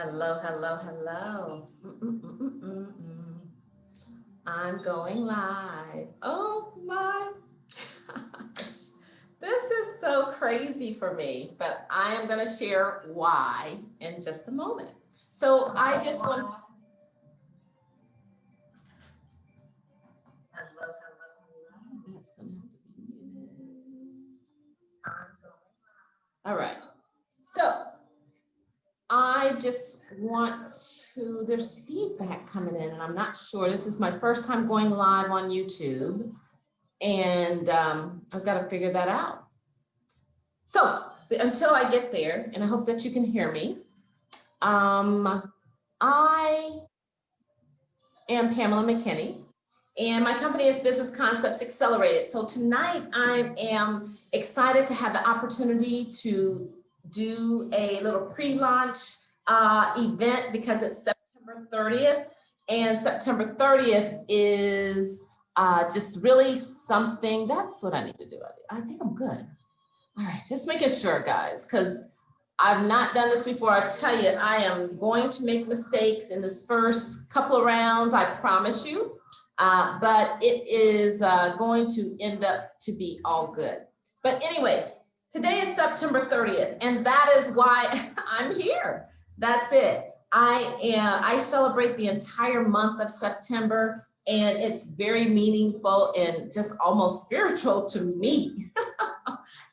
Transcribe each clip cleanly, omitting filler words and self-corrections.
Hello, hello, hello. I'm going live. Oh my gosh. This is so crazy for me, but I am going to share why in just a moment. So I just want hello, hello, hello. That's going to have to be muted. All right. So I just want to, there's feedback coming in and I'm not sure. This is my first time going live on YouTube and I've got to figure that out. So until I get there, and I hope that you can hear me, I am Pamela McKinney and my company is Business Concepts Accelerated. So tonight I am excited to have the opportunity to do a little pre-launch event because it's September 30th and September 30th is just really something. That's what I need to do. I think I'm good. All right, just making sure guys, because I've not done this before. I tell you, I am going to make mistakes in this first couple of rounds, I promise you, but it is going to end up to be all good. But anyways, today is September 30th, and that is why I'm here. That's it. I celebrate the entire month of September, and it's very meaningful and just almost spiritual to me.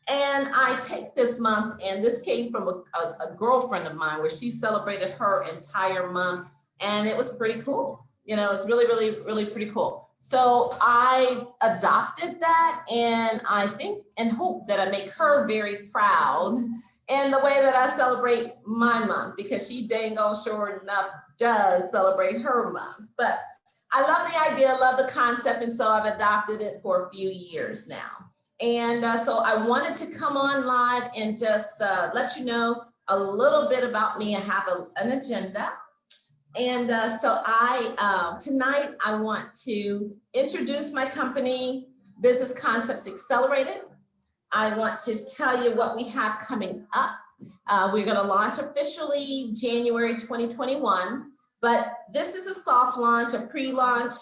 And I take this month, and this came from a girlfriend of mine where she celebrated her entire month, and it was pretty cool. You know, it's really, really, really pretty cool. So I adopted that, and I think and hope that I make her very proud in the way that I celebrate my month, because she dang on sure enough does celebrate her month. But I love the idea, love the concept, and so I've adopted it for a few years now. And so I wanted to come on live and just let you know a little bit about me. I have an agenda. And so tonight I want to introduce my company, Business Concepts Accelerated. I want to tell you what we have coming up. We're going to launch officially January 2021, but this is a soft launch, a pre-launch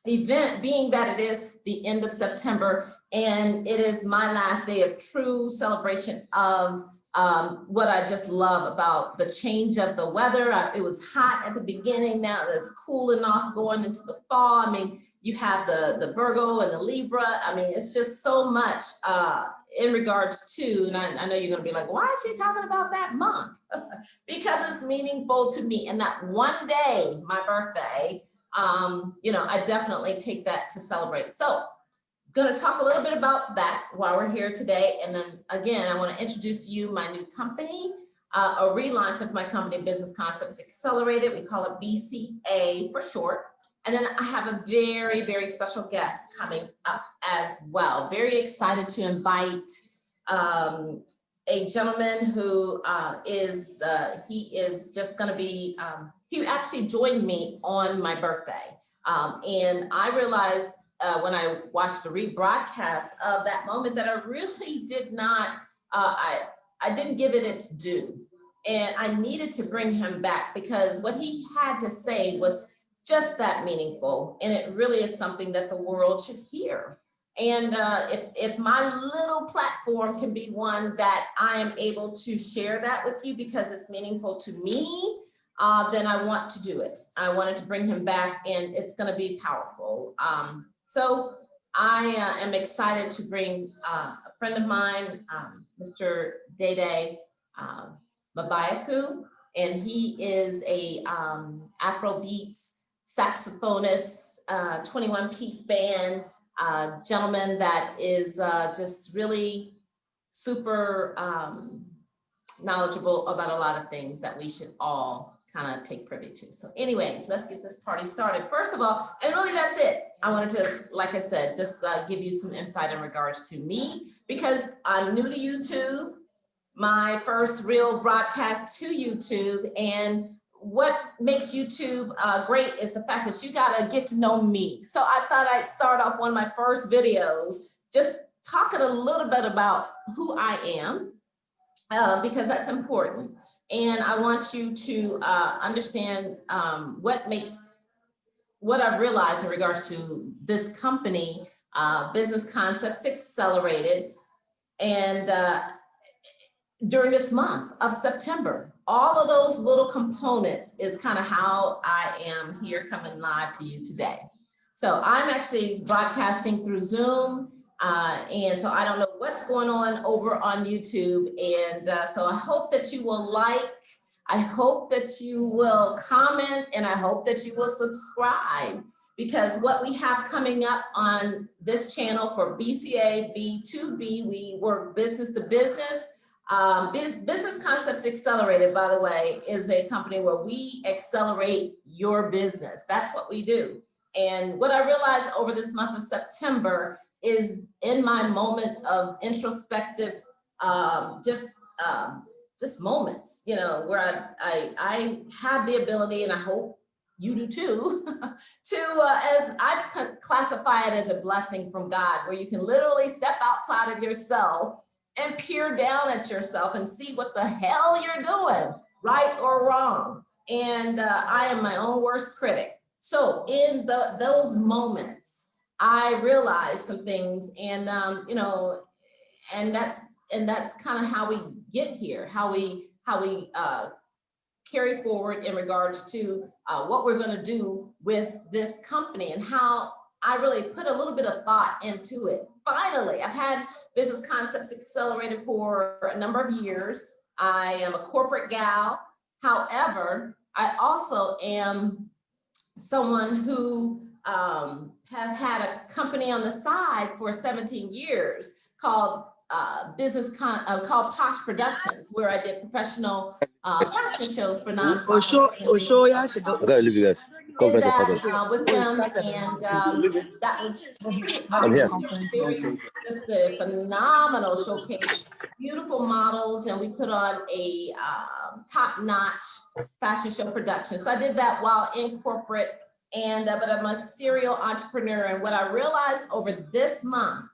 event, being that it is the end of September and it is my last day of true celebration of what I just love about the change of the weather. It was hot at the beginning, now it's cooling off going into the fall. I mean, you have the Virgo and the Libra. I mean, it's just so much in regards to, and I know you're gonna be like, why is she talking about that month? Because it's meaningful to me, and that one day, my birthday, you know, I definitely take that to celebrate. So going to talk a little bit about that while we're here today. And then again, I want to introduce you my new company, a relaunch of my company, Business Concepts Accelerated. We call it BCA for short. And then I have a very, very special guest coming up as well. Very excited to invite a gentleman who he is just going to be, he actually joined me on my birthday. And I realized when I watched the rebroadcast of that moment that I really did not, I didn't give it its due. And I needed to bring him back because what he had to say was just that meaningful. And it really is something that the world should hear. And if my little platform can be one that I am able to share that with you because it's meaningful to me, then I want to do it. I wanted to bring him back and it's going to be powerful. So I am excited to bring a friend of mine, Mr. Dede Mabayaku, and he is a AFROBeats saxophonist, 21-piece band gentleman that is just really super knowledgeable about a lot of things that we should all kind of take privy to. So anyways, let's get this party started. First of all, and really that's it. I wanted to, like I said, just give you some insight in regards to me because I'm new to YouTube, my first real broadcast to YouTube. And what makes YouTube great is the fact that you got to get to know me. So I thought I'd start off one of my first videos, just talking a little bit about who I am. because that's important. And I want you to understand what I've realized in regards to this company, Business Concepts Accelerated. And during this month of September, all of those little components is kind of how I am here coming live to you today. So I'm actually broadcasting through Zoom. And so I don't know what's going on over on YouTube. And so I hope that you will like, I hope that you will comment, and I hope that you will subscribe, because what we have coming up on this channel for BCAB2B, we work business to business. Business Concepts Accelerated, by the way, is a company where we accelerate your business. That's what we do. And what I realized over this month of September is, in my moments of introspective, just moments, you know, where I have the ability, and I hope you do too, to, as I classify it, as a blessing from God, where you can literally step outside of yourself and peer down at yourself and see what the hell you're doing, right or wrong. And I am my own worst critic. So in those moments, I realized some things, and you know, and that's kind of how we get here, how we carry forward in regards to what we're going to do with this company, and how I really put a little bit of thought into it. Finally, I've had Business Concepts Accelerated for a number of years. I am a corporate gal. However, I also am someone who has had a company on the side for 17 years called called Posh Productions, where I did professional fashion shows for nonprofits. Did that with them, and that was awesome. Just a phenomenal showcase, beautiful models, and we put on a top-notch fashion show production. So I did that while in corporate, and but I'm a serial entrepreneur. And what I realized over this month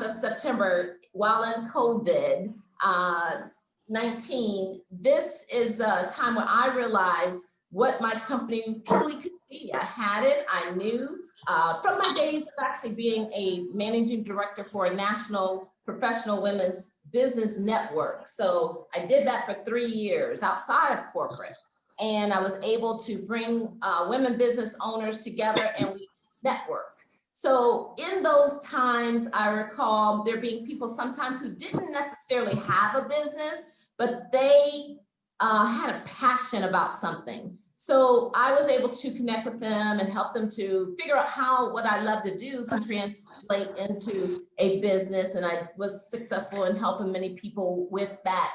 of September, while in COVID-19, this is a time where I realized what my company truly could be. I had it, I knew from my days of actually being a managing director for a national professional women's business network. So I did that for 3 years outside of corporate. And I was able to bring women business owners together, and we network. So in those times, I recall there being people sometimes who didn't necessarily have a business, but they had a passion about something. So I was able to connect with them and help them to figure out how what I love to do can translate into a business. And I was successful in helping many people with that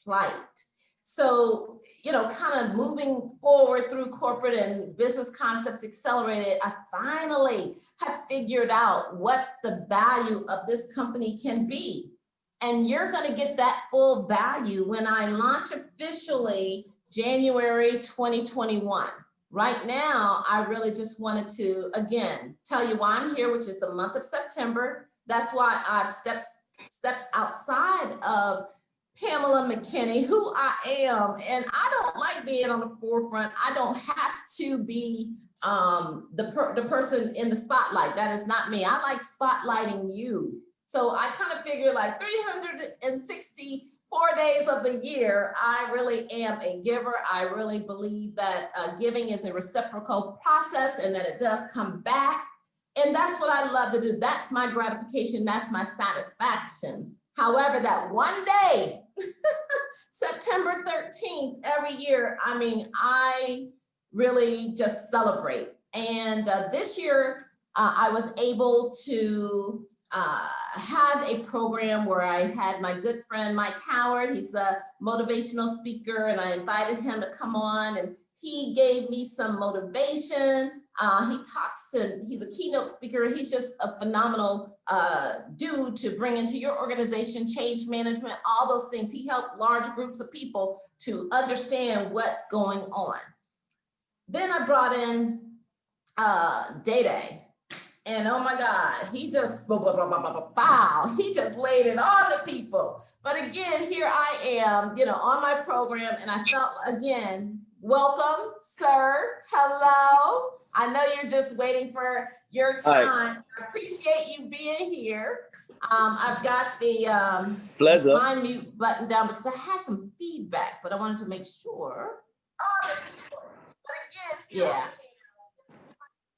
plight. So, you know, kind of moving forward through corporate and Business Concepts Accelerated, I finally have figured out what the value of this company can be. And you're going to get that full value when I launch officially January 2021. Right now, I really just wanted to, again, tell you why I'm here, which is the month of September. That's why I've stepped outside of Pamela McKinney, who I am, and I don't like being on the forefront. I don't have to be the person in the spotlight. That is not me. I like spotlighting you. So I kind of figure like 364 days of the year, I really am a giver. I really believe that giving is a reciprocal process and that it does come back. And that's what I love to do. That's my gratification. That's my satisfaction. However, that one day, September 13th, every year, I mean, I really just celebrate. And this year, I was able to have a program where I had my good friend, Mike Howard. He's a motivational speaker, and I invited him to come on, and he gave me some motivation. He talks, and he's a keynote speaker. He's just a phenomenal dude to bring into your organization, change management, all those things. He helped large groups of people to understand what's going on. Then I brought in Day. And oh my God, he just, bow, he just laid it on the people. But again, here I am, you know, on my program, and I felt, again, welcome, sir, hello. I know you're just waiting for your time. Hi. I appreciate you being here. I've got the my mute button down because I had some feedback, but I wanted to make sure. Oh, but again, yeah.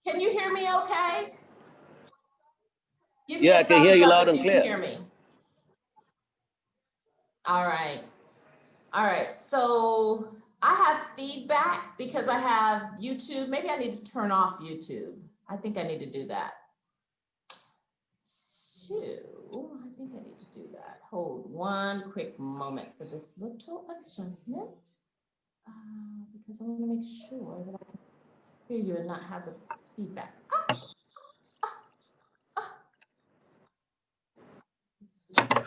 Can you hear me okay? Give me I can hear you loud and clear. Can hear me. All right. All right. So I have feedback because I have YouTube. Maybe I need to turn off YouTube. I think I need to do that. So I think I need to do that. Hold one quick moment for this little adjustment because I want to make sure that I can hear you and not have the feedback. Okay,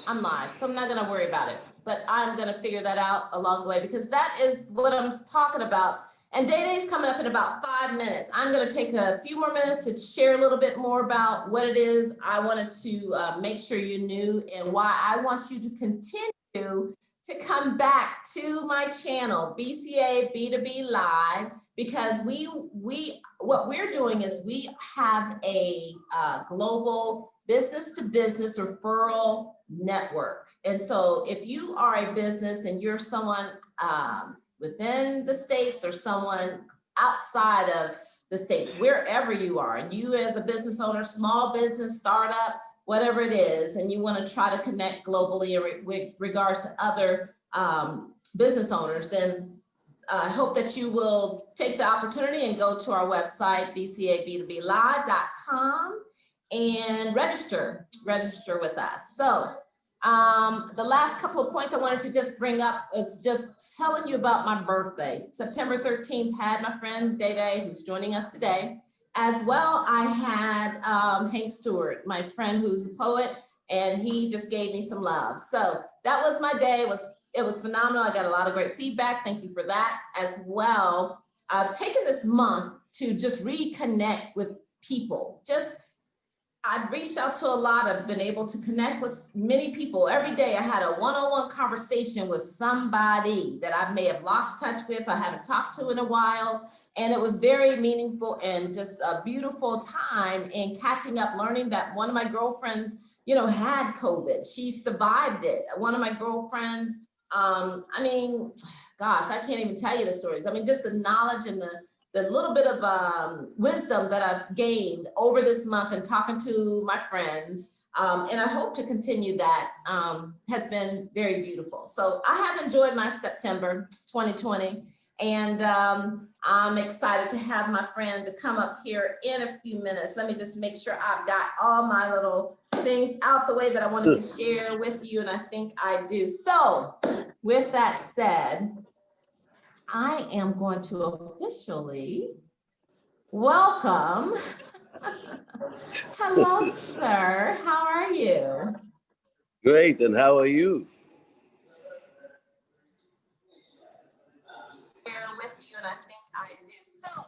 I'm live, so I'm not going to worry about it, but I'm going to figure that out along the way because that is what I'm talking about. And Day Day's coming up in about 5 minutes. I'm going to take a few more minutes to share a little bit more about what it is I wanted to make sure you knew and why I want you to continue to come back to my channel, BCAB2BLive, because what we're doing is we have a global business-to-business referral network. And so if you are a business and you're someone within the States or someone outside of the States, wherever you are, and you as a business owner, small business, startup, whatever it is, and you want to try to connect globally with regards to other business owners, then I hope that you will take the opportunity and go to our website, BCAB2BLive.com, and register with us. So the last couple of points I wanted to just bring up is just telling you about my birthday. September 13th had my friend Day Day, who's joining us today. As well, I had Hank Stewart, my friend who's a poet, and he just gave me some love. So that was my day. It was phenomenal. I got a lot of great feedback. Thank you for that. As well, I've taken this month to just reconnect with people. I've reached out to a lot. I've been able to connect with many people. Every day I had a one-on-one conversation with somebody that I may have lost touch with, I haven't talked to in a while. And it was very meaningful and just a beautiful time in catching up, learning that one of my girlfriends, you know, had COVID. She survived it. One of my girlfriends, I mean, gosh, I can't even tell you the stories. I mean, just the knowledge and the little bit of wisdom that I've gained over this month and talking to my friends, and I hope to continue that, has been very beautiful. So I have enjoyed my September 2020, and I'm excited to have my friend to come up here in a few minutes. Let me just make sure I've got all my little things out the way that I wanted to share with you, and I think I do. So with that said, I am going to officially welcome. Hello, sir. How are you? Great, and how are you? Share with you, and I think I do. So,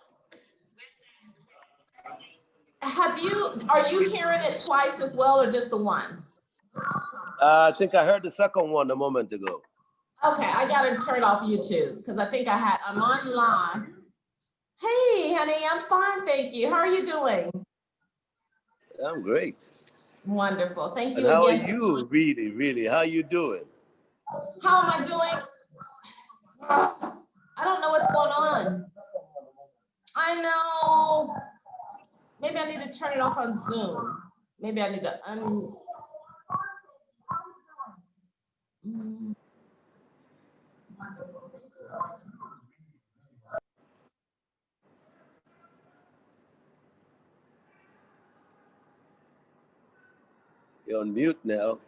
are you hearing it twice as well, or just the one? I think I heard the second one a moment ago. Okay, I got to turn off YouTube because I think I'm online. Hey, honey, I'm fine, thank you. How are you doing? I'm great. Wonderful, thank you and how again. How are you, really? How are you doing? How am I doing? I don't know what's going on. I know. Maybe I need to turn it off on Zoom. Maybe I need to You're on mute now.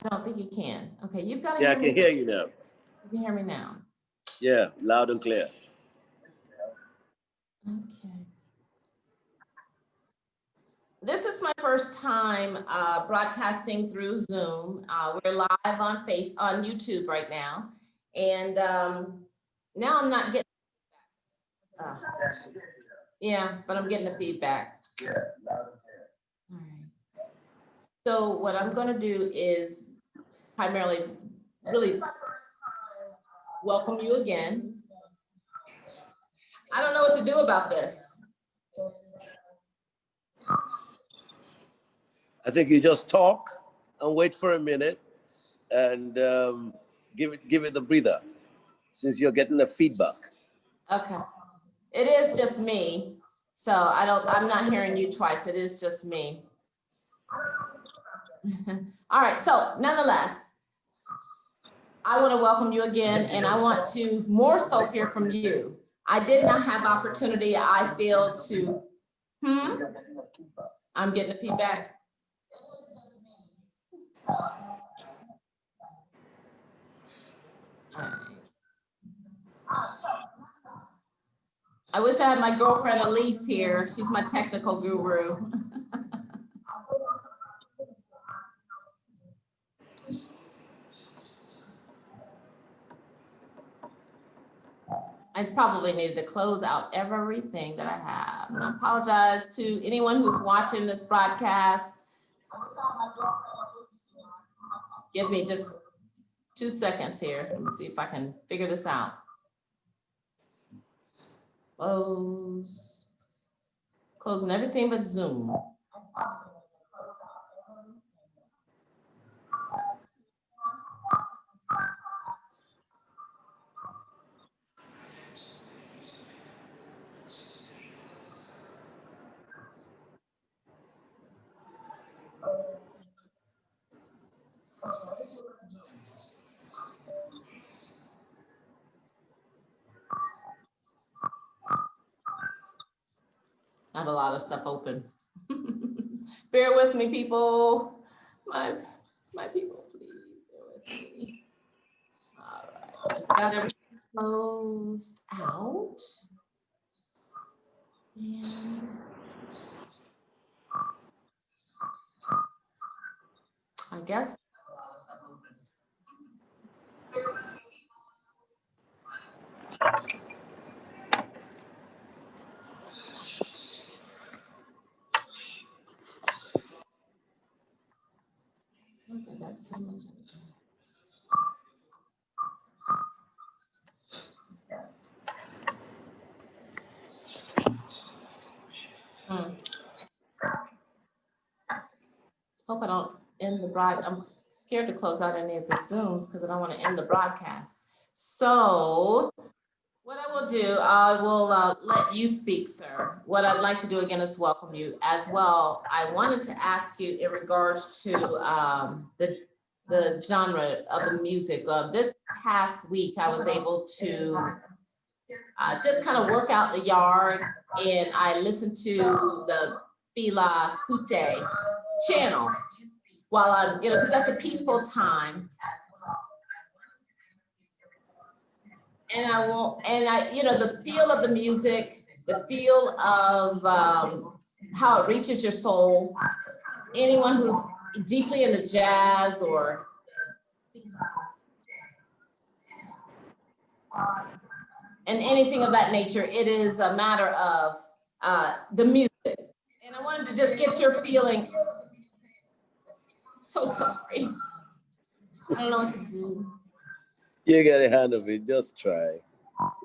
I don't think you can. Okay, you've got to Yeah, hear me. I can hear you now. You can hear me now. Yeah, loud and clear. Okay. this is my first time broadcasting through Zoom. We're live on YouTube right now. And now I'm not getting, yeah, but I'm getting the feedback. Yeah. All right. So what I'm gonna do is primarily really welcome you again. I don't know what to do about this. I think you just talk and wait for a minute and give it the breather, since you're getting the feedback. Okay. It is just me. So I'm not hearing you twice. It is just me. All right. So nonetheless, I want to welcome you again, and I want to more so hear from you. I did not have opportunity, I feel, to, I'm getting the feedback. All right. I wish I had my girlfriend Elise here. She's my technical guru. I probably needed to close out everything that I have. And I apologize to anyone who's watching this broadcast. Give me just 2 seconds here. Let me see if I can figure this out. Close. Closing everything but Zoom. I have a lot of stuff open. Bear with me, people. My people, please bear with me. All right, got everything closed out. And I guess. Okay, that's so much. Hope I don't end the broad. I'm scared to close out any of the Zooms because I don't want to end the broadcast. So what I will do, I will let you speak, sir. What I'd like to do again is welcome you as well. I wanted to ask you in regards to the genre of the music. This past week, I was able to just kind of work out the yard, and I listened to the Fela Kuti channel while I'm, because that's a peaceful time. And the feel of the music, the feel of how it reaches your soul. Anyone who's deeply into jazz or and anything of that nature, it is a matter of the music. And I wanted to just get your feeling. So sorry. I don't know what to do. You get a hand of it, just try.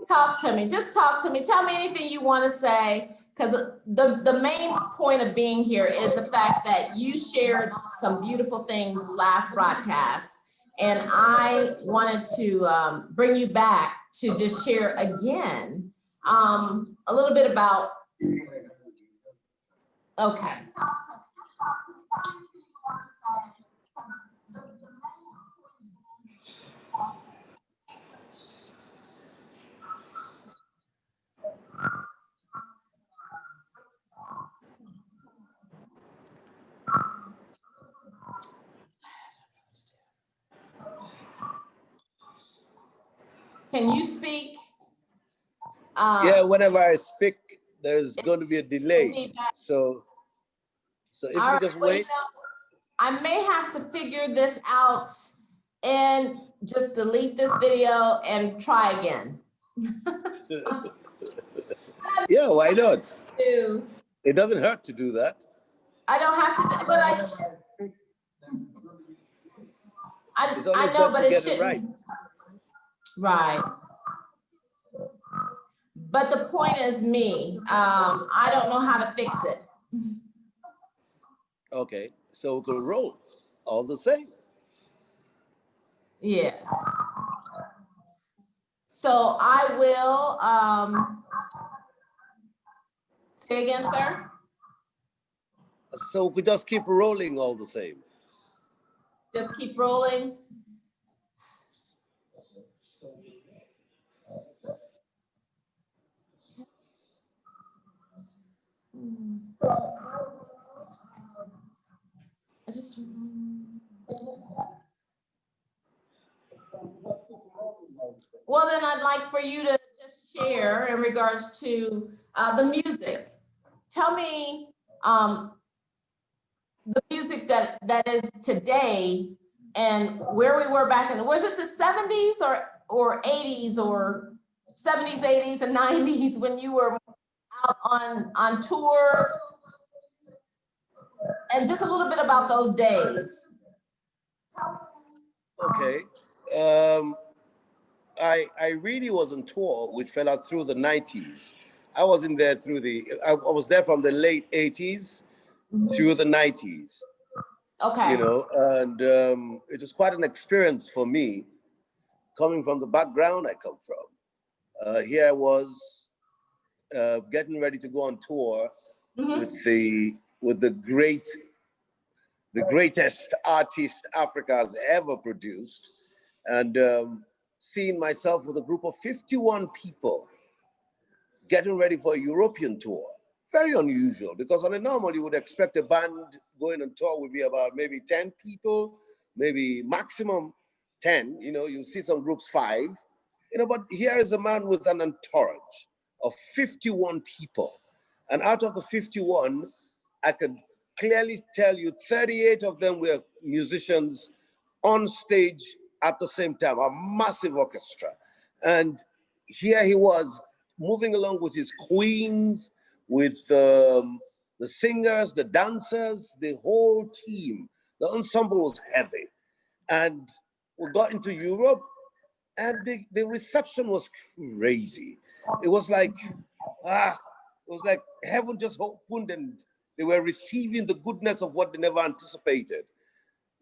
Talk to me, just talk to me. Tell me anything you want to say, because the main point of being here is the fact that you shared some beautiful things last broadcast. And I wanted to bring you back to just share again a little bit about, okay. Can you speak? Yeah, whenever I speak, there's going to be a delay. Feedback. So So if All you right, just well, wait. I may have to figure this out and just delete this video and try again. Yeah, why not? Ew. It doesn't hurt to do that. I don't have to, but It's I always know, best but to it get it shouldn't. right. Right. But the point is me. I don't know how to fix it. Okay, so we could roll all the same. Yeah. So I will, say again, sir? So we just keep rolling all the same. Just keep rolling. I just. Well, then I'd like for you to just share in regards to the music. Tell me the music that is today and where we were back in, was it the 70s or 80s or 70s, 80s, and 90s when you were out on tour? And just a little bit about those days. Okay. I really was on tour with Fela through the 90s. I wasn't there through I was there from the late 80s through the 90s. Okay. You know, and it was quite an experience for me coming from the background I come from. Here I was getting ready to go on tour with the greatest artist Africa has ever produced, and seeing myself with a group of 51 people getting ready for a European tour. Very unusual, because on a normal you would expect a band going on tour would be about maybe 10 people, maybe maximum 10. You know, you see some groups 5. You know, but here is a man with an entourage of 51 people. And out of the 51, I could clearly tell you 38 of them were musicians on stage at the same time, a massive orchestra. And here he was moving along with his queens, with the singers, the dancers, the whole team. The ensemble was heavy. And we got into Europe, and the reception was crazy. It was like, it was like heaven just opened and they were receiving the goodness of what they never anticipated.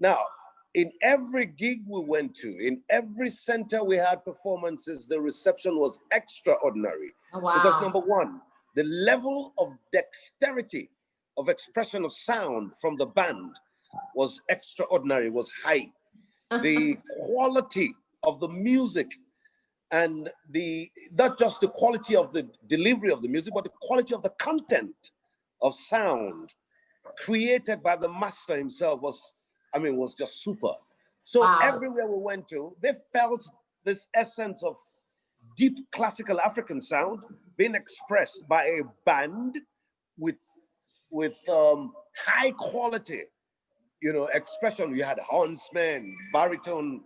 Now, in every gig we went to, in every center we had performances, the reception was extraordinary. Oh, wow. Because number one, the level of dexterity of expression of sound from the band was extraordinary, was high. The quality of the music and not just the quality of the delivery of the music, but the quality of the content of sound created by the master himself was just super. So Wow. everywhere we went to, they felt this essence of deep classical African sound being expressed by a band with high quality, expression. You had hornsmen, baritone,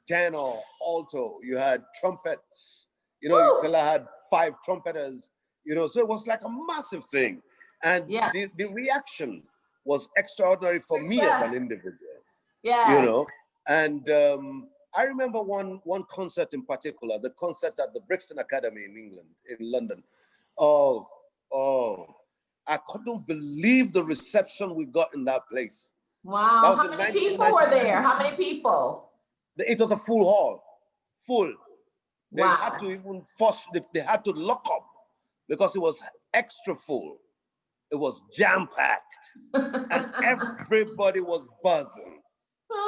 tenor, alto. You had trumpets. Fela had 5 trumpeters. So it was like a massive thing, and yes. the reaction was extraordinary for me as an individual. Yeah. And I remember one concert in particular, the concert at the Brixton Academy in London. Oh, I couldn't believe the reception we got in that place. Wow. How many people were there? How many people? It was a full hall, full. They wow. had to even they had to lock up because it was extra full. It was jam-packed, and everybody was buzzing.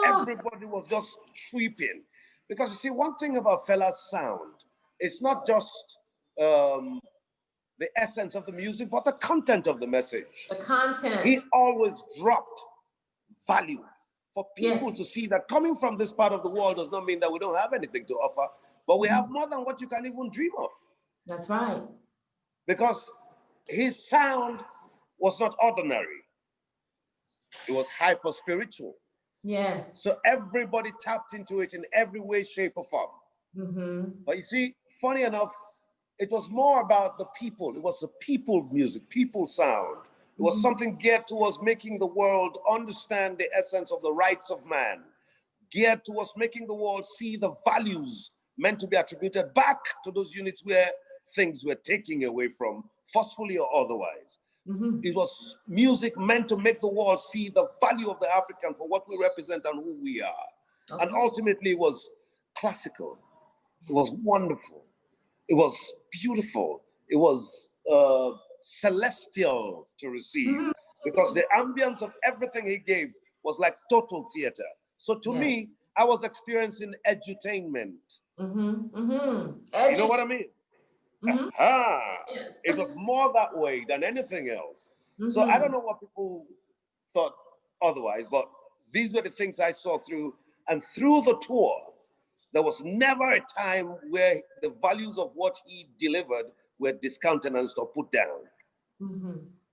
Everybody was just sweeping. Because you see, one thing about Fela's sound, it's not just the essence of the music, but the content of the message. The content. He always dropped value for people yes. to see that coming from this part of the world does not mean that we don't have anything to offer, but we have more than what you can even dream of. That's right. Because his sound was not ordinary. It was hyper spiritual. Yes. So everybody tapped into it in every way, shape, or form. But you see, funny enough, it was more about the people. It was the people music, people sound. It was something geared towards making the world understand the essence of the rights of man, geared towards making the world see the values meant to be attributed back to those units where things were taken away from, forcefully or otherwise. It was music meant to make the world see the value of the African for what we represent and who we are. And ultimately, it was classical. It was wonderful. It was beautiful. It was celestial to receive because the ambience of everything he gave was like total theater. So to me, I was experiencing edutainment. You know what I mean? It was more that way than anything else. So I don't know what people thought otherwise, but these were the things I saw through. And through the tour, there was never a time where the values of what he delivered were discountenanced or put down.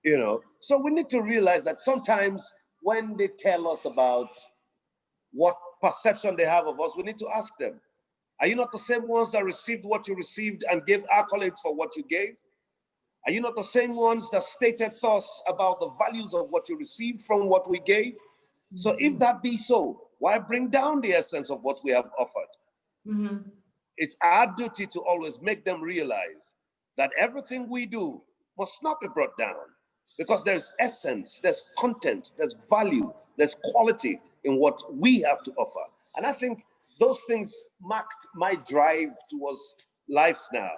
You know, so we need to realize that sometimes when they tell us about what perception they have of us, we need to ask them, are you not the same ones that received what you received and gave accolades for what you gave? Are you not the same ones that stated thoughts about the values of what you received from what we gave? So if that be so, why bring down the essence of what we have offered? It's our duty to always make them realize that everything we do must not be brought down because there's essence, there's content, there's value, there's quality in what we have to offer. And I think those things marked my drive towards life now.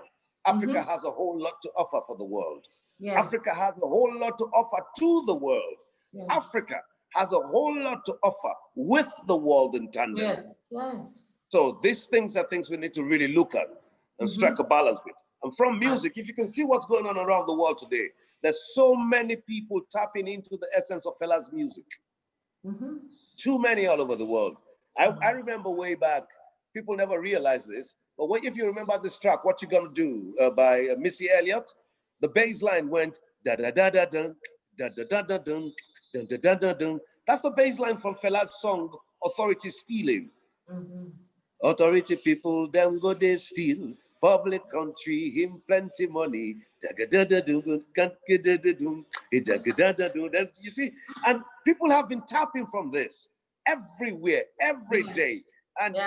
Africa has a whole lot to offer for the world. Africa has a whole lot to offer to the world. Africa has a whole lot to offer with the world in tandem. So these things are things we need to really look at and strike a balance with. And from music, if you can see what's going on around the world today, there's so many people tapping into the essence of Fela's music. Too many all over the world. I remember way back, people never realized this, but if you remember this track, What You Gonna Do by Missy Elliott, the bass line went da da da da dun, da da da da dun, da da da da dun. That's the bass line from Fela's song Authority Stealing. Authority people, them go they steal. Public country, him plenty money. You see, and people have been tapping from this everywhere, every day. And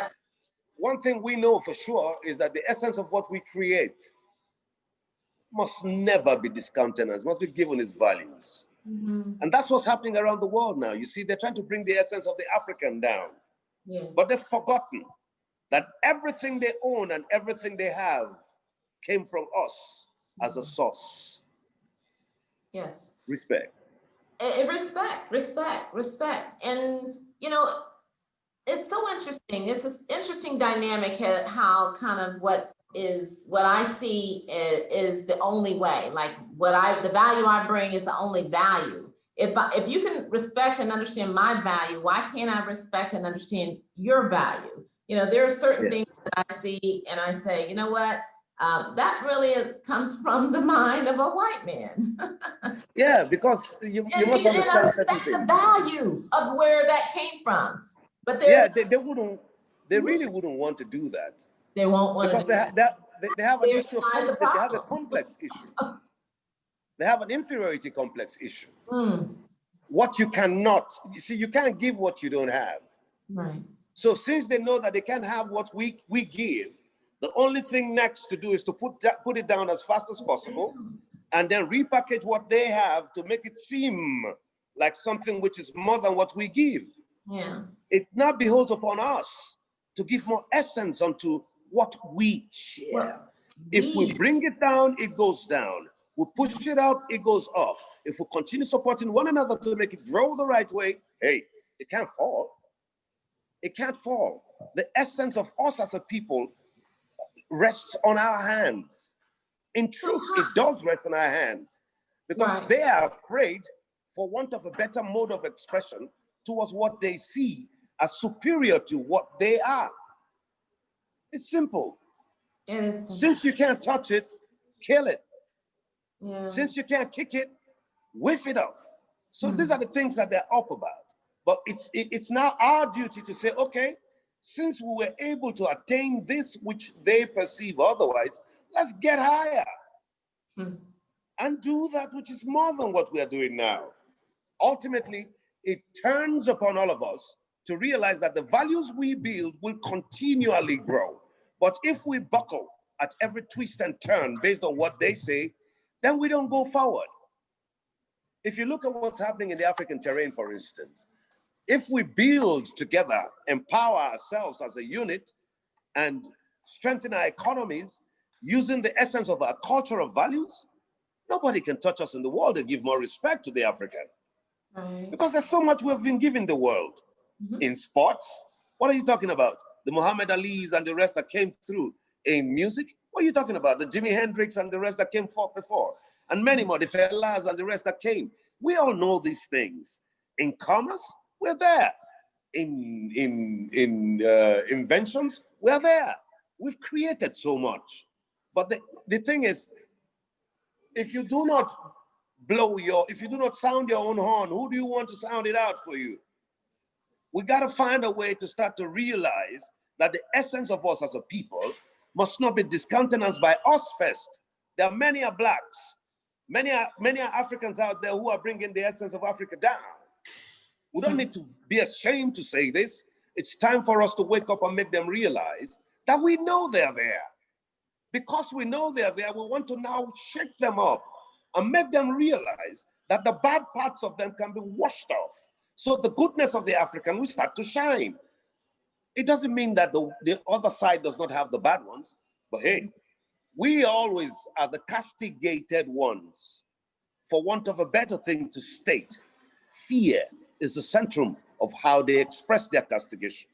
one thing we know for sure is that the essence of what we create must never be discountenanced, must be given its values. And that's what's happening around the world now. You see, they're trying to bring the essence of the African down. But they've forgotten that everything they own and everything they have came from us as a source. Respect. Respect. And, you know, it's so interesting. It's an interesting dynamic how kind of what I see is the only way. Like the value I bring is the only value. If you can respect and understand my value, why can't I respect and understand your value? You know, there are certain things that I see and I say, you know what, that really comes from the mind of a white man. Because you must understand. And I respect the value of where that came from. But they really wouldn't want to do that. They won't want to do that. They have an issue of conflict. They have a complex issue. They have an inferiority complex issue. What you cannot, you see, you can't give what you don't have. So since they know that they can't have what we give, the only thing next to do is to put it down as fast as possible and then repackage what they have to make it seem like something which is more than what we give. It now beholds upon us to give more essence onto what we share. If we bring it down, it goes down. We push it out, it goes up. If we continue supporting one another to make it grow the right way, hey, it can't fall. It can't fall. The essence of us as a people rests on our hands. In truth, it does rest on our hands because they are afraid, for want of a better mode of expression, towards what they see as superior to what they are. It's simple. It is simple. Since you can't touch it, kill it. Since you can't kick it, whiff it off. So these are the things that they're up about. But it's now our duty to say, okay, since we were able to attain this which they perceive otherwise, let's get higher and do that which is more than what we are doing now. Ultimately, it turns upon all of us to realize that the values we build will continually grow. But if we buckle at every twist and turn based on what they say, then we don't go forward. If you look at what's happening in the African terrain, for instance, if we build together, empower ourselves as a unit, and strengthen our economies using the essence of our cultural values, nobody can touch us in the world and give more respect to the African. Because there's so much we've been giving the world. In sports, what are you talking about? The Muhammad Alis and the rest that came through. In music, what are you talking about? The Jimi Hendrix and the rest that came forth before. And many more, the Felas and the rest that came. We all know these things. In commerce, we're there. In inventions, we're there. We've created so much. But the thing is, if you do not if you do not sound your own horn, who do you want to sound it out for you? We got to find a way to start to realize that the essence of us as a people must not be discountenanced by us first. There are many blacks, many Africans out there who are bringing the essence of Africa down. We don't need to be ashamed to say this. It's time for us to wake up and make them realize that we know they're there. Because we know they're there, we want to now shake them up and make them realize that the bad parts of them can be washed off. So the goodness of the African will start to shine. It doesn't mean that the other side does not have the bad ones, but hey, we always are the castigated ones. For want of a better thing to state, fear is the centrum of how they express their castigation.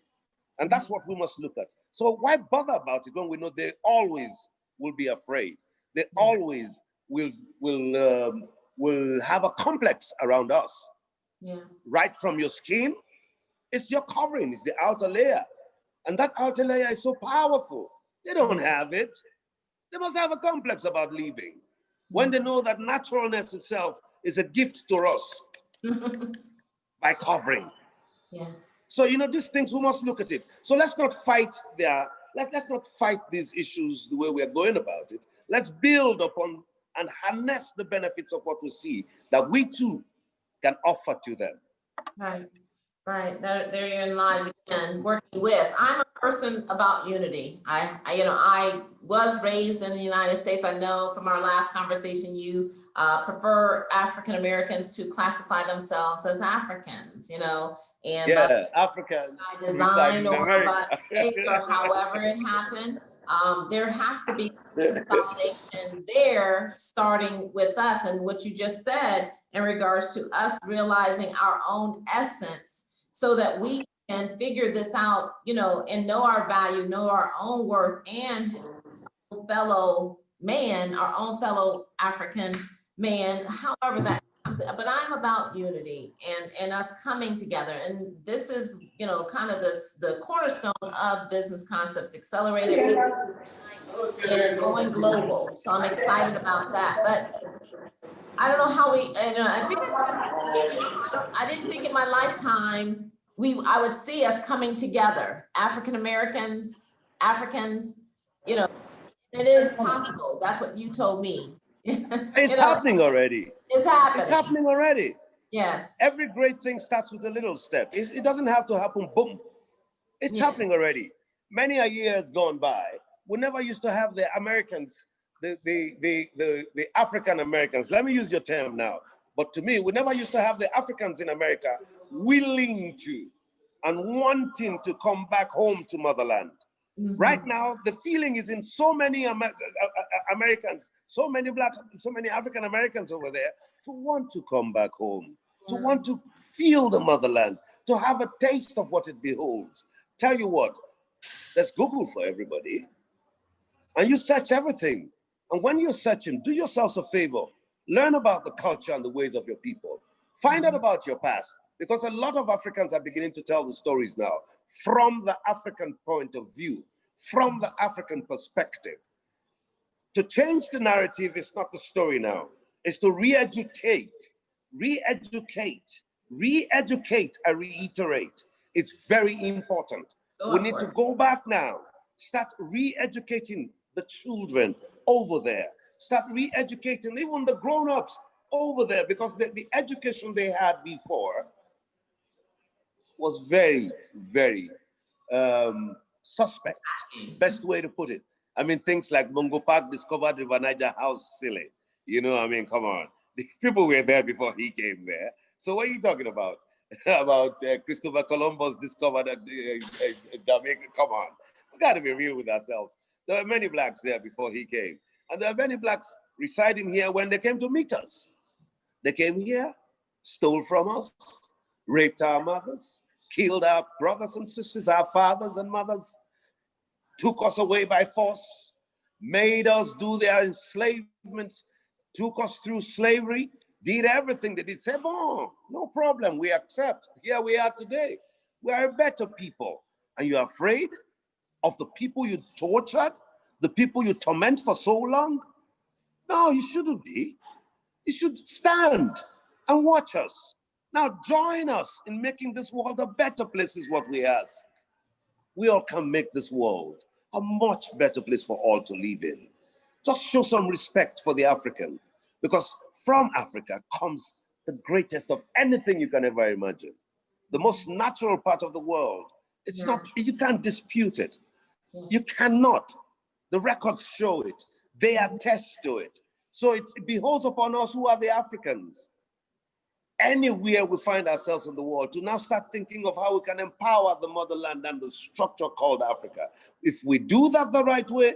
And that's what we must look at. So why bother about it when we know they always will be afraid? They always will have a complex around us. Yeah. Right from your skin, it's your covering, it's the outer layer. And that outer layer is so powerful. They don't have it. They must have a complex about leaving. When they know that naturalness itself is a gift to us by covering. Yeah. So, these things, we must look at it. So let's not fight let's not fight these issues the way we are going about it. Let's build upon and harness the benefits of what we see that we too can offer to them. Right, right. Therein lies again working with. I'm a person about unity. I was raised in the United States. I know from our last conversation, you prefer African Americans to classify themselves as Africans. And yeah, Africa by design or by mistake or however it happened. There has to be some consolidation there, starting with us, and what you just said in regards to us realizing our own essence so that we can figure this out, and know our value, know our own worth, and fellow man, our own fellow African man, however that comes. But I'm about unity and us coming together. And this is, kind of the cornerstone of Business Concepts Accelerated and going global. So I'm excited about that. But I don't know how I didn't think in my lifetime I would see us coming together, African Americans, Africans, it is possible. That's what you told me. It's happening already. It's happening. It's happening already. Yes. Every great thing starts with a little step. It doesn't have to happen, boom. It's happening already. Many a year has gone by. We never used to have the Americans, the African Americans. Let me use your term now. But to me, we never used to have the Africans in America willing to and wanting to come back home to motherland. Mm-hmm. Right now, the feeling is in so many Americans, so many African Americans over there to want to come back home, to want to feel the motherland, to have a taste of what it beholds. Tell you what, there's Google for everybody, and you search everything. And when you're searching, do yourselves a favor. Learn about the culture and the ways of your people. Find out about your past, because a lot of Africans are beginning to tell the stories now from the African point of view, from the African perspective. To change the narrative is not the story now. It's to re-educate re-educate, I reiterate. It's very important. We need to go back now, start re-educating the children over there, start re-educating even the grown-ups over there, because the education they had before was very, very suspect, best way to put it. I mean, things like Mungo Park discovered River Niger House silly. You know, I mean, come on. The people were there before he came there. So what are you talking about? About Christopher Columbus discovered Jamaica? Come on. We got to be real with ourselves. There were many blacks there before he came. And there are many blacks residing here when they came to meet us. They came here, stole from us, raped our mothers, killed our brothers and sisters, our fathers and mothers, took us away by force, made us do their enslavement, took us through slavery, did everything. They did say, oh, no problem, we accept. Here we are today. We are a better people. And you're afraid of the people you tortured, the people you torment for so long? No, you shouldn't be. You should stand and watch us. Now join us in making this world a better place is what we ask. We all can make this world a much better place for all to live in. Just show some respect for the African, because from Africa comes the greatest of anything you can ever imagine. The most natural part of the world. It's not, you can't dispute it. You cannot. The records show it. They attest to it. So it behoves upon us who are the Africans, anywhere we find ourselves in the world, to now start thinking of how we can empower the motherland and the structure called Africa. If we do that the right way,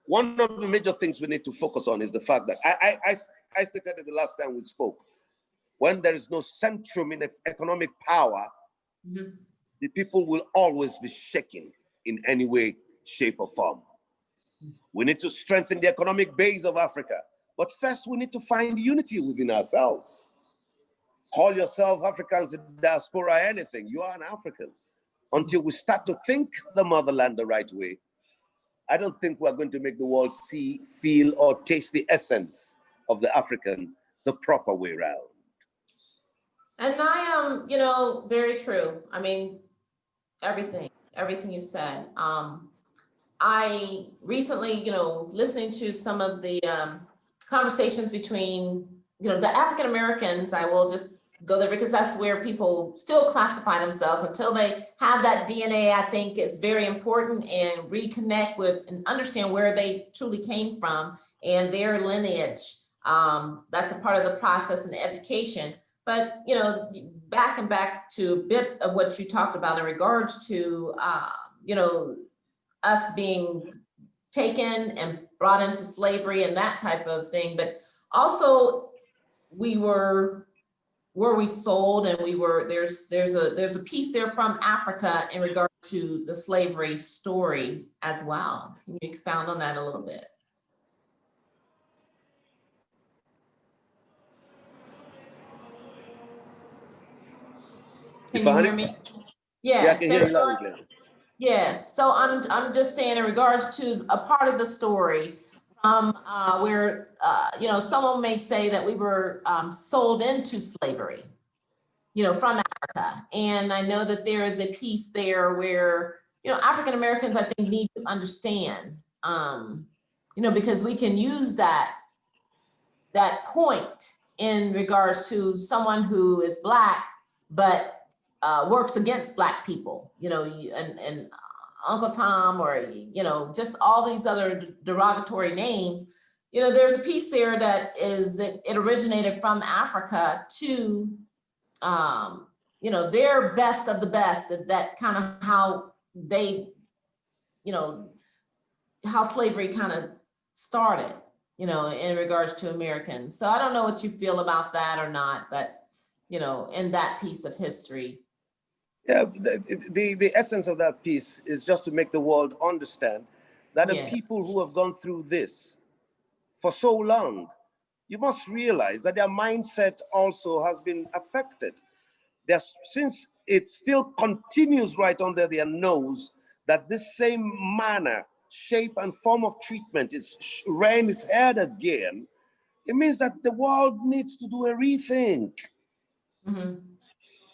one of the major things we need to focus on is the fact that I stated it the last time we spoke. When there is no centrum in economic power, the people will always be shaken in any way, shape, or form. We need to strengthen the economic base of Africa. But first, we need to find unity within ourselves. Call yourself Africans in diaspora anything, you are an African. Until we start to think the motherland the right way, I don't think we're going to make the world see, feel, or taste the essence of the African the proper way around. And I am, you know, very true. I mean, everything you said. I recently, you know, listening to some of the conversations between, you know, the African Americans, I will just go there because that's where people still classify themselves until they have that DNA. I think it's very important, and reconnect with and understand where they truly came from and their lineage. That's a part of the process and the education. But, you know, back to a bit of what you talked about in regards to, you know, us being taken and brought into slavery and that type of thing. But also were we sold, and there's a piece there from Africa in regard to the slavery story as well. Can you expound on that a little bit? Can you hear me? Yeah, I can hear you loud and clear. Yes, so I'm just saying in regards to a part of the story where you know, someone may say that we were sold into slavery, you know, from Africa. And I know that there is a piece there where, you know, African Americans, I think, need to understand, you know, because we can use that point in regards to someone who is Black, but works against Black people, you know, and Uncle Tom, or, you know, just all these other derogatory names. You know, there's a piece there that it originated from Africa to, you know, their best of the best, that kind of how they, you know, how slavery kind of started, you know, in regards to Americans. So I don't know what you feel about that or not, but, you know, in that piece of history. Yeah, the essence of that piece is just to make the world understand that the people who have gone through this for so long, you must realize that their mindset also has been affected. Since it still continues right under their nose, that this same manner, shape, and form of treatment is rearing its head again, It means that the world needs to do a rethink. Mm-hmm.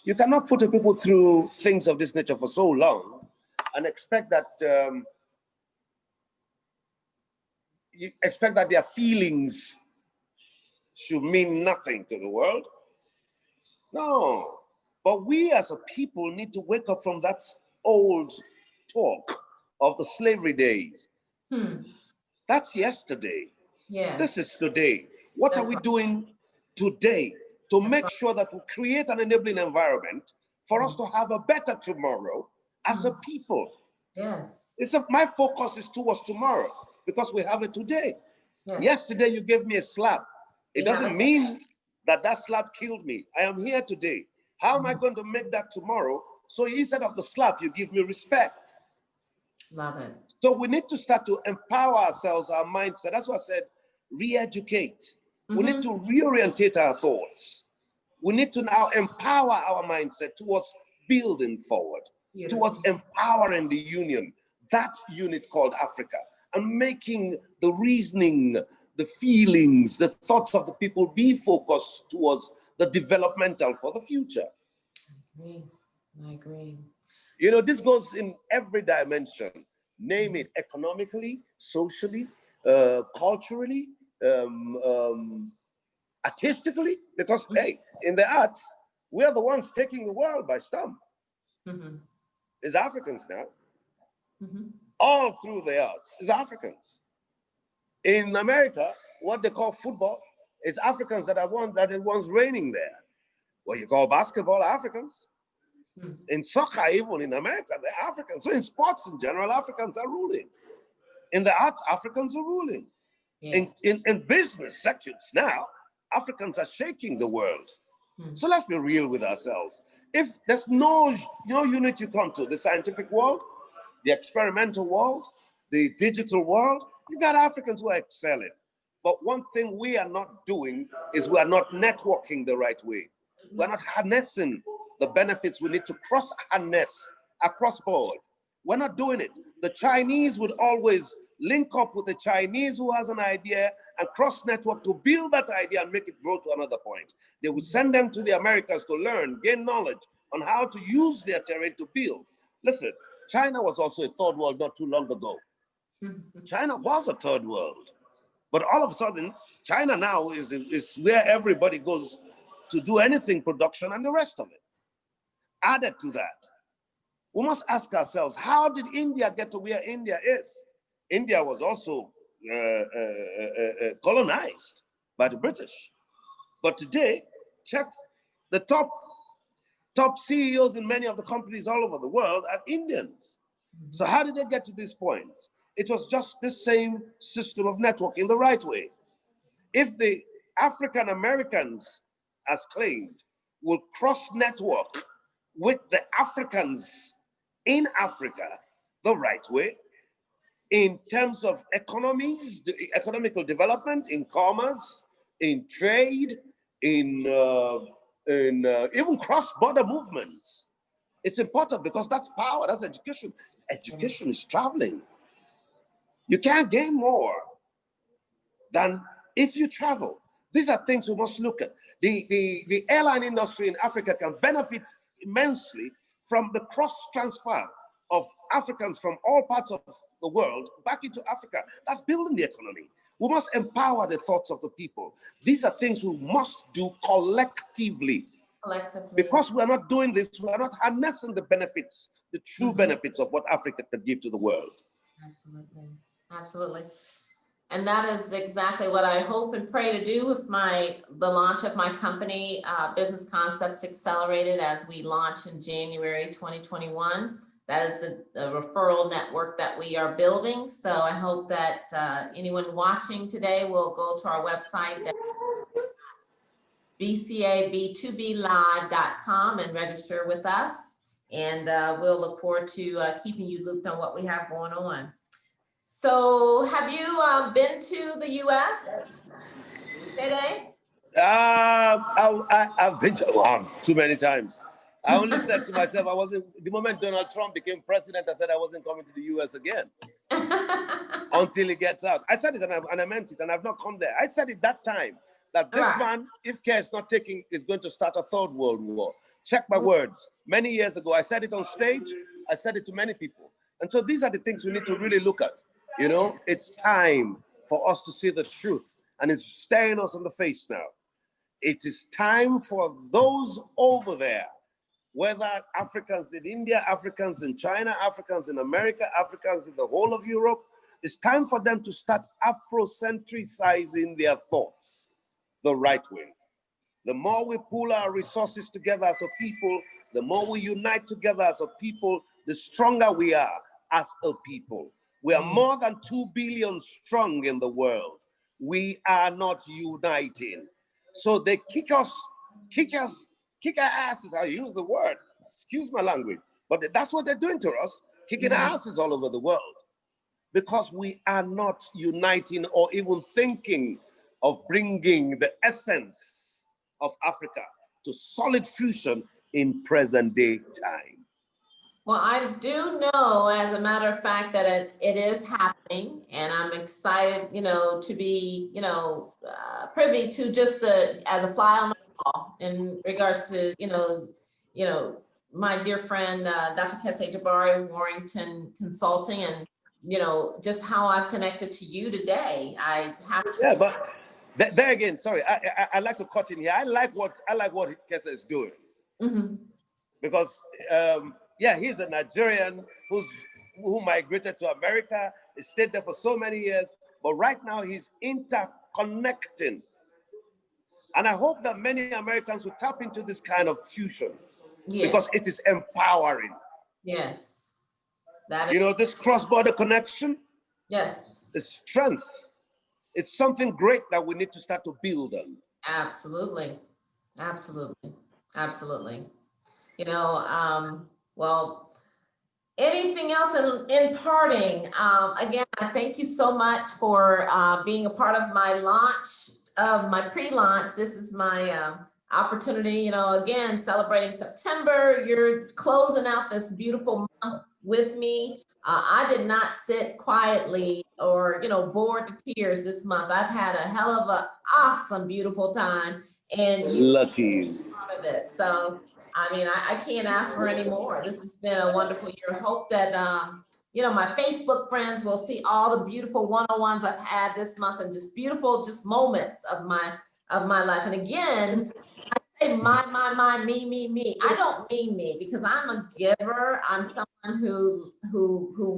You cannot put people through things of this nature for so long and expect that their feelings should mean nothing to the world. No. But we as a people need to wake up from that old talk of the slavery days. That's yesterday. Yeah. This is today. What are we doing today to make sure that we create an enabling environment for us to have a better tomorrow as a people? Yes. My focus is towards tomorrow because we have it today. Yes. Yesterday you gave me a slap. It doesn't mean that slap killed me. I am here today. How am I going to make that tomorrow? So instead of the slap, you give me respect. Love it. So we need to start to empower ourselves, our mindset. That's what I said, re-educate. We need to reorientate our thoughts. We need to now empower our mindset towards building forward, towards empowering the union, that unit called Africa, and making the reasoning, the feelings, the thoughts of the people be focused towards the developmental for the future. I agree. You know, this goes in every dimension. Name it, economically, socially, culturally, artistically, because hey, in the arts, we are the ones taking the world by storm. It's Africans now. All through the arts, it's Africans. In America, what they call football is Africans that it was raining there. What you call basketball, Africans. In soccer, even in America, they're Africans. So in sports in general, Africans are ruling. In the arts, Africans are ruling. Yeah. In business sectors now, Africans are shaking the world. So let's be real with ourselves. If there's no unit you come to, the scientific world, the experimental world, the digital world, you got Africans who are excelling. But one thing we are not doing is we are not networking the right way. We're not harnessing the benefits we need to cross-harness across board. We're not doing it. The Chinese would always link up with the Chinese who has an idea and cross-network to build that idea and make it grow to another point. They would send them to the Americas to learn, gain knowledge on how to use their terrain to build. Listen, China was also a third world not too long ago. China was a third world. But all of a sudden, China now is where everybody goes to do anything production and the rest of it. Added to that, we must ask ourselves, how did India get to where India is? India was also colonized by the British. But today, check the top CEOs in many of the companies all over the world are Indians. So how did they get to this point? It was just the same system of networking the right way. If the African Americans, as claimed, will cross-network with the Africans in Africa the right way, in terms of economies, economical development, in commerce, in trade, in even cross-border movements. It's important because that's power, that's education. Education is traveling. You can't gain more than if you travel. These are things we must look at. The airline industry in Africa can benefit immensely from the cross-transfer of Africans from all parts of the world back into Africa. That's building the economy. We must empower the thoughts of the people. These are things we must do collectively. Because we're not doing this, we're not harnessing the benefits, the true benefits of what Africa could give to the world. Absolutely, absolutely. And that is exactly what I hope and pray to do with the launch of my company, Business Concepts Accelerated, as we launch in January 2021. That is a referral network that we are building. So I hope that anyone watching today will go to our website, BCAB2BLive.com, and register with us. And we'll look forward to keeping you looped on what we have going on. So have you been to the US today? I've been to too many times. I only said to myself, the moment Donald Trump became president, I said I wasn't coming to the US again. until it gets out. I said it and I meant it, and I've not come there. I said it that time that this man, if care is not taken, is going to start a third world war. Check my words. Many years ago, I said it on stage. I said it to many people. And so these are the things we need to really look at. You know, it's time for us to see the truth, and it's staring us in the face now. It is time for those over there, whether Africans in India, Africans in China, Africans in America, Africans in the whole of Europe, it's time for them to start Afrocentricizing their thoughts the right way. The more we pull our resources together as a people, the more we unite together as a people, the stronger we are as a people. We are more than 2 billion strong in the world. We are not uniting. So they kick our asses. I use the word, excuse my language, but that's what they're doing to us, kicking our asses all over the world, because we are not uniting or even thinking of bringing the essence of Africa to solid fusion in present day time. Well, I do know, as a matter of fact, that it is happening, and I'm excited, you know, to be, you know, privy to just as a fly on the wall in regards to, you know, my dear friend, Dr. Kese Jabari, Warrington Consulting, and, you know, just how I've connected to you today. I have to. Yeah, but there again, sorry, I like to cut in here. I like what Kese is doing. Because yeah, he's a Nigerian who migrated to America. He stayed there for so many years, but right now he's interconnecting. And I hope that many Americans will tap into this kind of fusion, because it is empowering. Yes. You know, this cross-border connection, the strength, it's something great that we need to start to build on. Absolutely. Absolutely. Absolutely. You know, well, anything else in parting? Again, I thank you so much for being a part of my launch, of my pre-launch. This is my opportunity, you know, again, celebrating September. You're closing out this beautiful month with me. I did not sit quietly or, you know, bored to tears this month. I've had a hell of a awesome, beautiful time, and lucky part of it. So, I mean, I can't ask for any more. This has been a wonderful year. Hope that, you know, my Facebook friends will see all the beautiful one-on-ones I've had this month, and just beautiful, just moments of my life. And again, I say my, me. I don't mean me, because I'm a giver. I'm someone who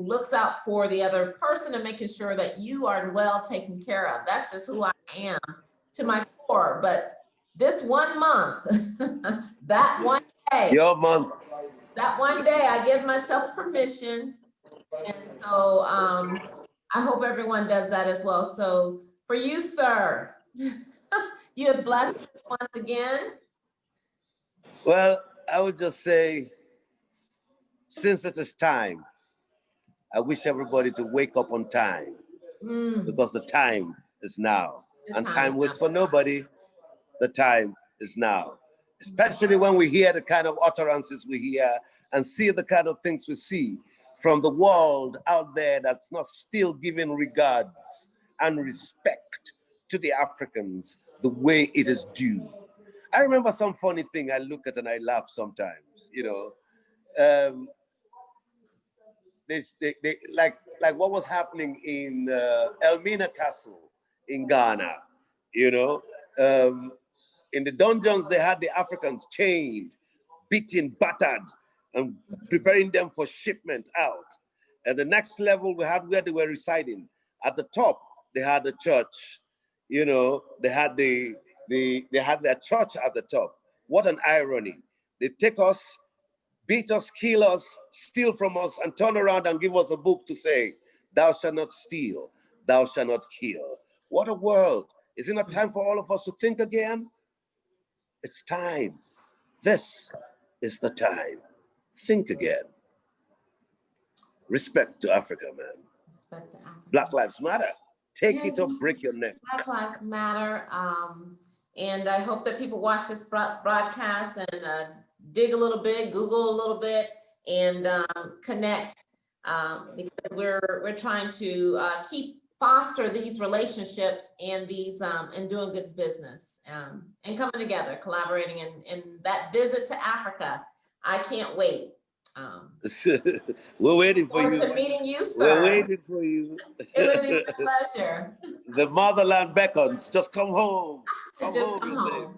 looks out for the other person and making sure that you are well taken care of. That's just who I am to my core. But this 1 month, that one day, your month, that one day, I give myself permission. And so I hope everyone does that as well. So for you, sir, you have blessed me once again. Well, I would just say, since it is time, I wish everybody to wake up on time, because the time is now. And time waits for nobody. The time is now. Especially when we hear the kind of utterances we hear and see the kind of things we see from the world out there that's not still giving regards and respect to the Africans the way it is due. I remember some funny thing I look at and I laugh sometimes, you know. Like what was happening in Elmina Castle in Ghana, you know. In the dungeons, they had the Africans chained, beaten, battered, and preparing them for shipment out. At the next level, we had where they were residing. At the top, they had the church. You know, they had they had their church at the top. What an irony! They take us, beat us, kill us, steal from us, and turn around and give us a book to say, "Thou shalt not steal, thou shalt not kill." What a world! Is it not time for all of us to think again? It's time. This is the time. Think again. Respect to Africa, man. Respect to Africa. Black Lives Matter. Take it or break your neck. Black Lives Matter. And I hope that people watch this broadcast and dig a little bit, Google a little bit, and connect because we're trying to foster these relationships and these and doing good business and coming together, collaborating, and that visit to Africa. I can't wait. We're waiting for you. To meeting you, sir. We're waiting for you. It would be a pleasure. The motherland beckons. Just come home. Come home.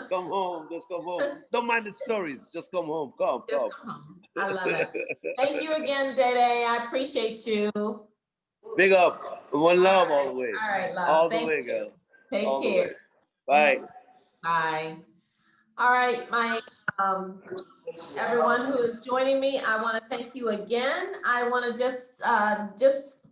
Come home. Just come home. Don't mind the stories. Just come home. Come home. I love it. Thank you again, Dede. I appreciate you. Big up. One love all the way. All right, love. All the way, girl. Take care. Bye. Bye. All right, my everyone who is joining me, I want to thank you again. I want to just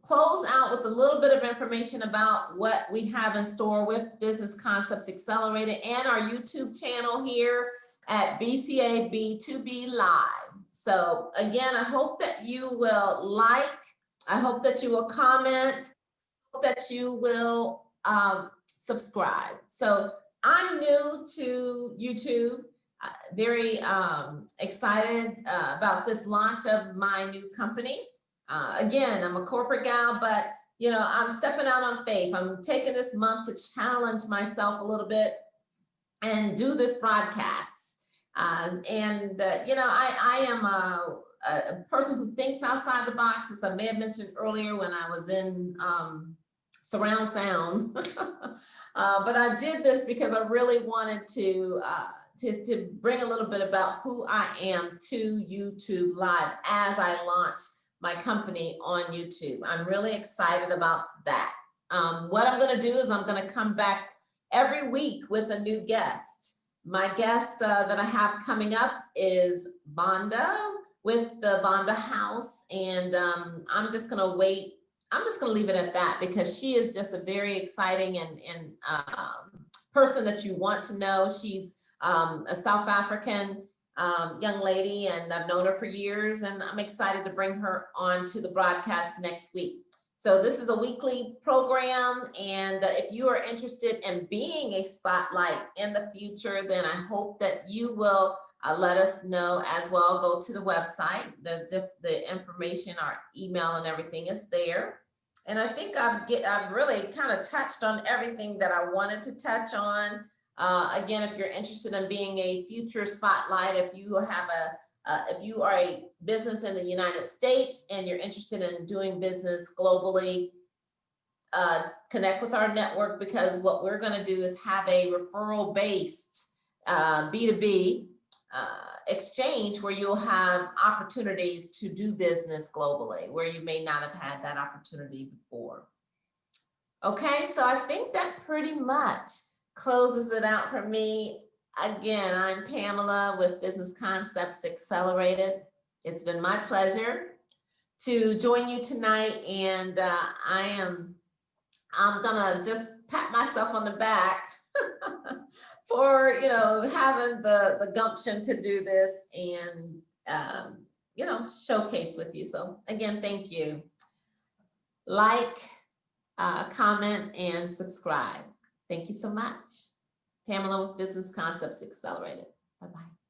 close out with a little bit of information about what we have in store with Business Concepts Accelerated and our YouTube channel here at BCAB2BLive. So again, I hope that you will like, I hope that you will comment, I hope that you will subscribe. So I'm new to YouTube. Very excited about this launch of my new company. Again, I'm a corporate gal, but you know, I'm stepping out on faith. I'm taking this month to challenge myself a little bit and do this broadcast. You know, I am a person who thinks outside the box, as I may have mentioned earlier when I was in surround sound. But I did this because I really wanted to bring a little bit about who I am to YouTube Live as I launch my company on YouTube. I'm really excited about that. What I'm going to do is I'm going to come back every week with a new guest. My guest that I have coming up is Vonda with the Vonda House, and I'm just going to wait. I'm just going to leave it at that because she is just a very exciting and person that you want to know. She's a South African young lady, and I've known her for years, and I'm excited to bring her on to the broadcast next week. So this is a weekly program, and if you are interested in being a spotlight in the future, then I hope that you will let us know as well. Go to the website, the information, our email and everything is there. And I think I've really kind of touched on everything that I wanted to touch on. Again, if you're interested in being a future spotlight, if you are a business in the United States and you're interested in doing business globally, connect with our network, because what we're going to do is have a referral-based B2B exchange where you'll have opportunities to do business globally where you may not have had that opportunity before. Okay, so I think that pretty much closes it out for me. Again, I'm Pamela with Business Concepts Accelerated. It's been my pleasure to join you tonight, and I'm gonna just pat myself on the back for having the gumption to do this and showcase with you. So again, thank you. Like, comment, and subscribe. Thank you so much. Pamela with Business Concepts Accelerated. Bye-bye.